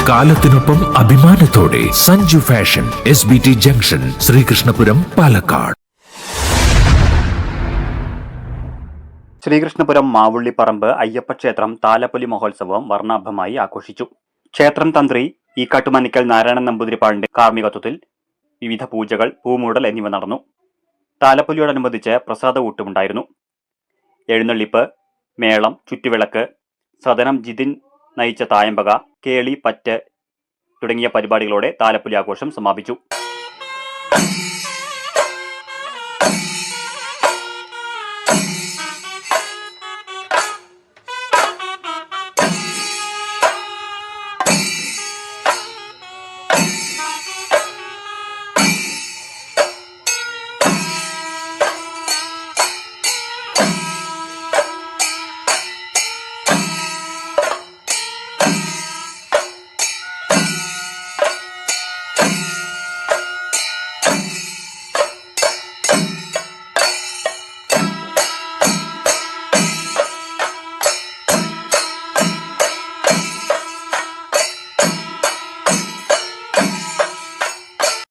കാലത്തിനൊപ്പം അഭിമാനത്തോടെ Sanju fashion, SBT junction, Sreekrishnapuram, Palakkad. Sreekrishnapuram Mavullipparambu അയ്യപ്പക്ഷേത്രം താലപ്പൊലി മഹോത്സവം വർണ്ണാഭമായി ആഘോഷിച്ചു. ക്ഷേത്രം തന്ത്രി ഈക്കാട്ടുമനിക്കൽ നാരായണൻ നമ്പൂതിരിപ്പാടിന്റെ കാർമ്മികത്വത്തിൽ വിവിധ പൂജകൾ, പൂമൂടൽ എന്നിവ നടന്നു. താലപ്പൊലിയോടനുബന്ധിച്ച് പ്രസാദ ഊട്ടുമുണ്ടായിരുന്നു. എഴുന്നള്ളിപ്പ്, മേളം, ചുറ്റുവിളക്ക്, സദനം ജിതിൻ നയിച്ച തായമ്പക, കേളി, പറ്റ് തുടങ്ങിയ പരിപാടികളോടെ താലപ്പൊലി ആഘോഷം സമാപിച്ചു.